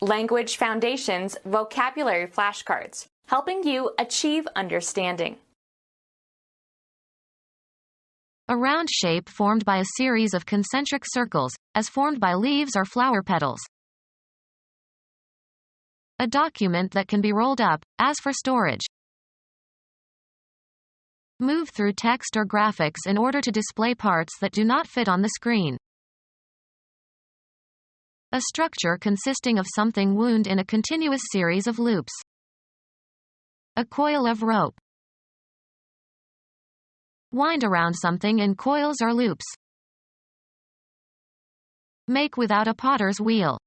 Language Foundations Vocabulary Flashcards, helping you achieve understanding. A round shape formed by a series of concentric circles, as formed by leaves or flower petals. A document that can be rolled up, as for storage. Move through text or graphics in order to display parts that do not fit on the screen. A structure consisting of something wound in a continuous series of loops. A coil of rope. Wind around something in coils or loops. Make without a potter's wheel.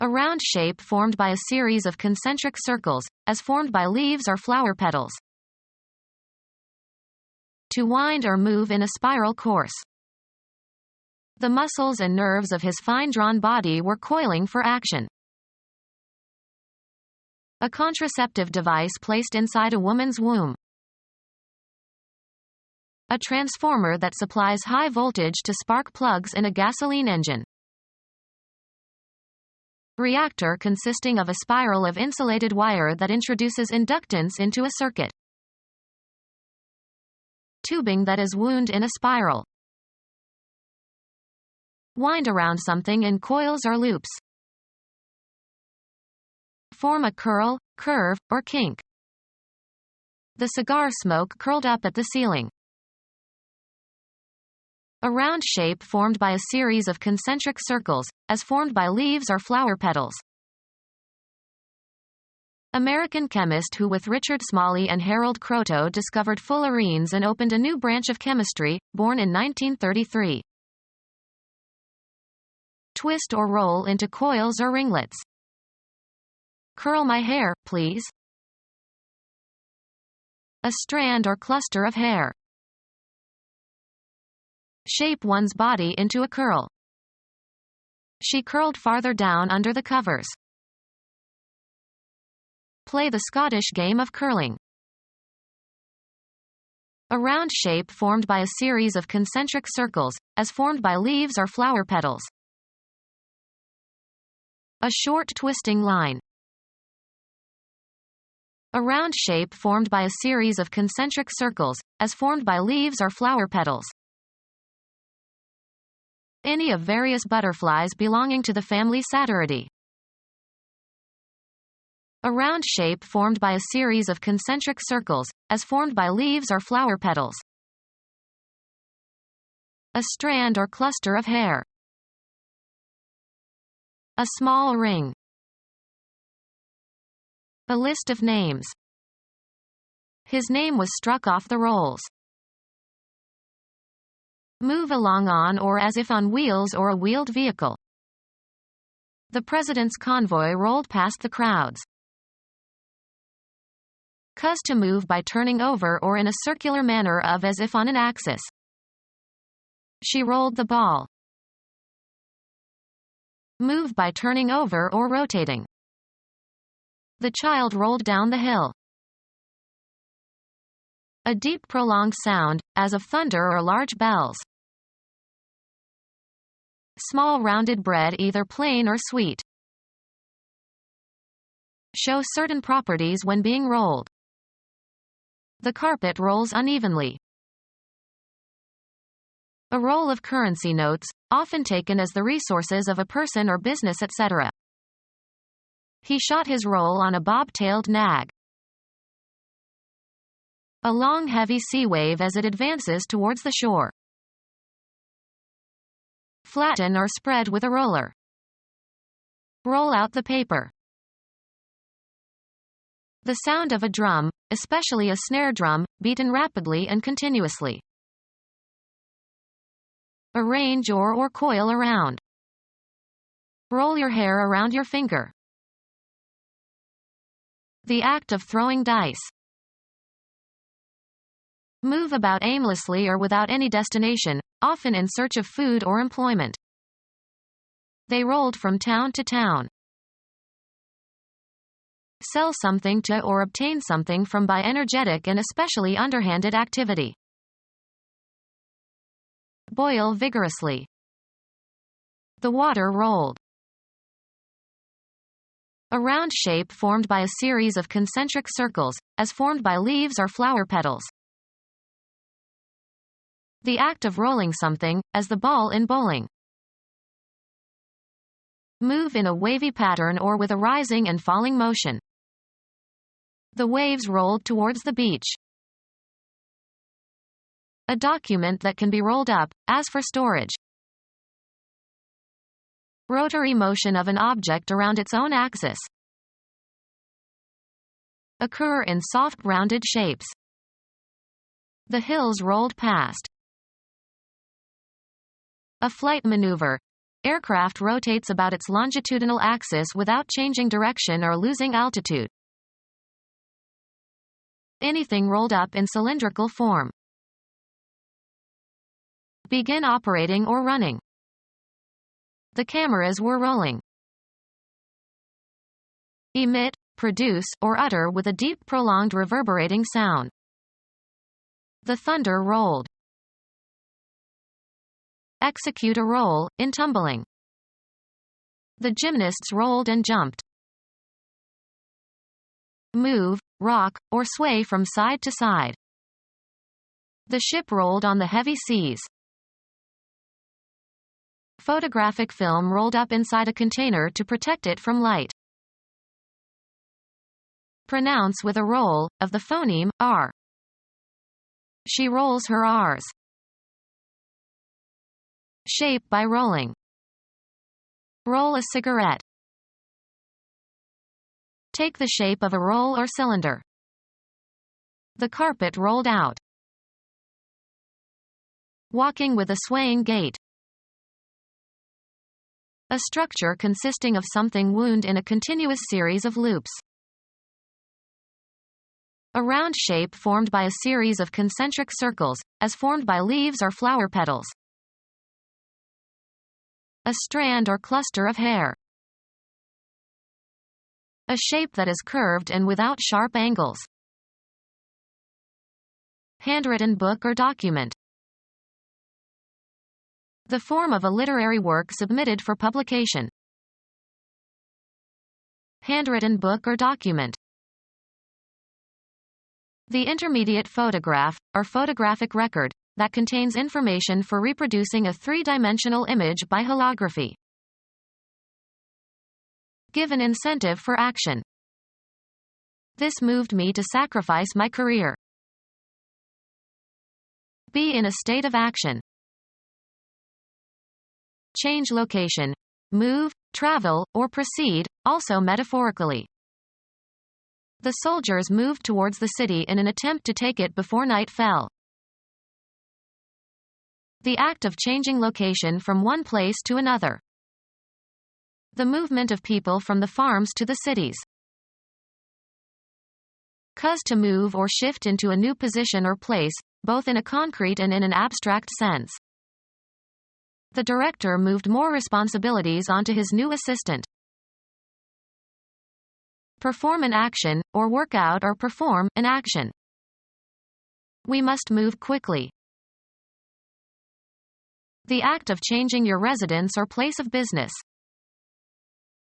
A round shape formed by a series of concentric circles, as formed by leaves or flower petals. To wind or move in a spiral course. The muscles and nerves of his fine-drawn body were coiling for action. A contraceptive device placed inside a woman's womb. A transformer that supplies high voltage to spark plugs in a gasoline engine. Reactor consisting of a spiral of insulated wire that introduces inductance into a circuit. Tubing that is wound in a spiral. Wind around something in coils or loops. Form a curl, curve, or kink. The cigar smoke curled up at the ceiling. A round shape formed by a series of concentric circles, as formed by leaves or flower petals. American chemist who with Richard Smalley and Harold Kroto discovered fullerenes and opened a new branch of chemistry, born in 1933. Twist or roll into coils or ringlets. Curl my hair, please. A strand or cluster of hair. Shape one's body into a curl. She curled farther down under the covers. Play the Scottish game of curling. A round shape formed by a series of concentric circles, as formed by leaves or flower petals. A short twisting line. A round shape formed by a series of concentric circles, as formed by leaves or flower petals. Any of various butterflies belonging to the family Satiridae. A round shape formed by a series of concentric circles, as formed by leaves or flower petals. A strand or cluster of hair. A small ring. A list of names. His name was struck off the rolls. Move along on or as if on wheels or a wheeled vehicle. The president's convoy rolled past the crowds. Cause to move by turning over or in a circular manner of as if on an axis. She rolled the ball. Move by turning over or rotating. The child rolled down the hill. A deep prolonged sound, as of thunder or large bells. Small rounded bread either plain or sweet. Show certain properties when being rolled. The carpet rolls unevenly. A roll of currency notes, often taken as the resources of a person or business, etc. He shot his roll on a bob-tailed nag. A long heavy sea wave as it advances towards the shore. Flatten or spread with a roller. Roll out the paper. The sound of a drum, especially a snare drum, beaten rapidly and continuously. Arrange or coil around. Roll your hair around your finger. The act of throwing dice. Move about aimlessly or without any destination, often in search of food or employment. They rolled from town to town. Sell something to or obtain something from by energetic and especially underhanded activity. Boil vigorously. The water rolled. A round shape formed by a series of concentric circles, as formed by leaves or flower petals. The act of rolling something, as the ball in bowling. Move in a wavy pattern or with a rising and falling motion. The waves rolled towards the beach. A document that can be rolled up, as for storage. Rotary motion of an object around its own axis. Occur in soft rounded shapes. The hills rolled past. A flight maneuver. Aircraft rotates about its longitudinal axis without changing direction or losing altitude. Anything rolled up in cylindrical form. Begin operating or running. The cameras were rolling. Emit, produce, or utter with a deep prolonged reverberating sound. The thunder rolled. Execute a roll, in tumbling. The gymnasts rolled and jumped. Move, rock, or sway from side to side. The ship rolled on the heavy seas. Photographic film rolled up inside a container to protect it from light. Pronounce with a roll, of the phoneme, r. She rolls her r's. Shape by rolling. Roll a cigarette. Take the shape of a roll or cylinder. The carpet rolled out. Walking with a swaying gait. A structure consisting of something wound in a continuous series of loops. A round shape formed by a series of concentric circles, as formed by leaves or flower petals. A strand or cluster of hair. A shape that is curved and without sharp angles. Handwritten book or document. The form of a literary work submitted for publication. Handwritten book or document. The intermediate photograph, or photographic record, that contains information for reproducing a three-dimensional image by holography. Give an incentive for action. This moved me to sacrifice my career. Be in a state of action. Change location. Move, travel, or proceed, also metaphorically. The soldiers moved towards the city in an attempt to take it before night fell. The act of changing location from one place to another. The movement of people from the farms to the cities. Cause to move or shift into a new position or place, both in a concrete and in an abstract sense. The director moved more responsibilities onto his new assistant. Perform an action, or work out or perform an action. We must move quickly. The act of changing your residence or place of business.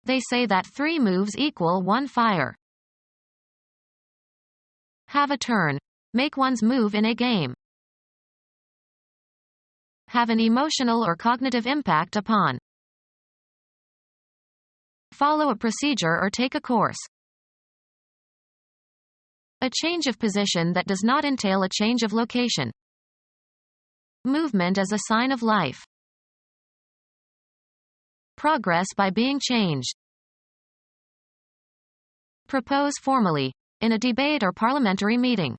They say that 3 moves equal 1 fire. Have a turn. Make one's move in a game. Have an emotional or cognitive impact upon. Follow a procedure or take a course. A change of position that does not entail a change of location. Movement as a sign of life. Progress by being changed. Propose formally, in a debate or parliamentary meeting.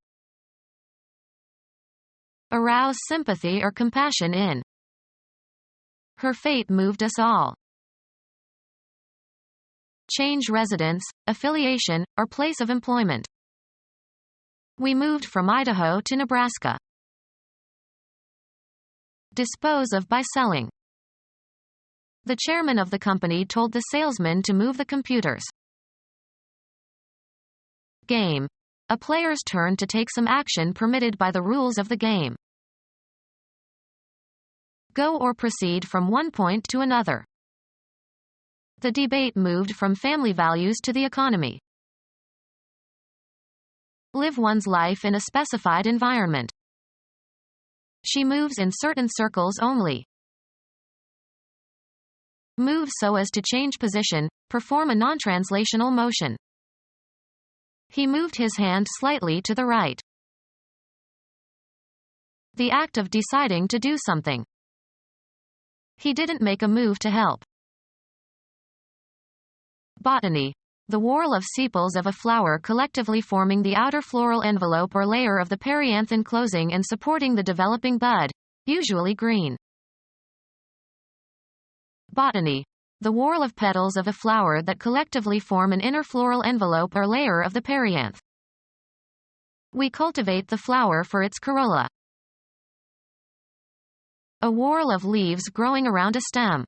Arouse sympathy or compassion in. Her fate moved us all. Change residence, affiliation, or place of employment. We moved from Idaho to Nebraska. Dispose of by selling. The chairman of the company told the salesman to move the computers. Game. A player's turn to take some action permitted by the rules of the game. Go or proceed from one point to another. The debate moved from family values to the economy. Live one's life in a specified environment. She moves in certain circles only. Move so as to change position, perform a non-translational motion. He moved his hand slightly to the right. The act of deciding to do something. He didn't make a move to help. Botany. The whorl of sepals of a flower collectively forming the outer floral envelope or layer of the perianth enclosing and supporting the developing bud, usually green. Botany. The whorl of petals of a flower that collectively form an inner floral envelope or layer of the perianth. We cultivate the flower for its corolla. A whorl of leaves growing around a stem.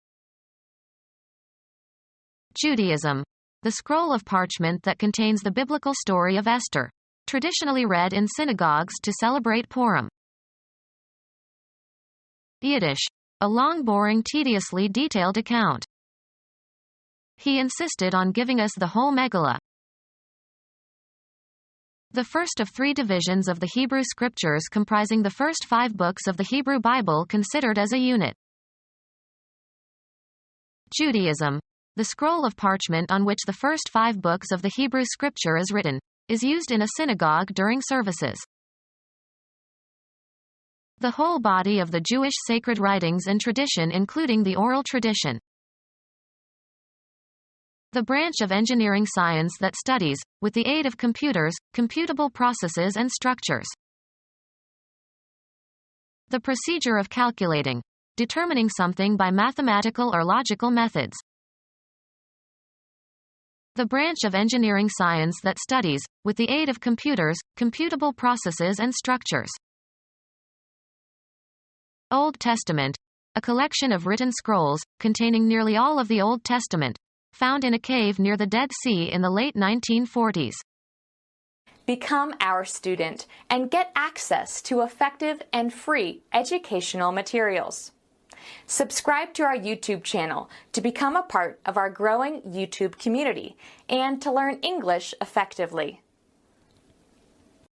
Judaism. The scroll of parchment that contains the biblical story of Esther, traditionally read in synagogues to celebrate Purim. Yiddish. A long, boring, tediously detailed account. He insisted on giving us the whole Megillah. The first of 3 divisions of the Hebrew Scriptures comprising the first 5 books of the Hebrew Bible considered as a unit. Judaism. The scroll of parchment on which the first 5 books of the Hebrew Scripture is written, is used in a synagogue during services. The whole body of the Jewish sacred writings and tradition including the oral tradition. The branch of engineering science that studies, with the aid of computers, computable processes and structures. The procedure of calculating, determining something by mathematical or logical methods. The branch of engineering science that studies, with the aid of computers, computable processes and structures. Old Testament. A collection of written scrolls, containing nearly all of the Old Testament, found in a cave near the Dead Sea in the late 1940s. Become our student and get access to effective and free educational materials. Subscribe to our YouTube channel to become a part of our growing YouTube community and to learn English effectively.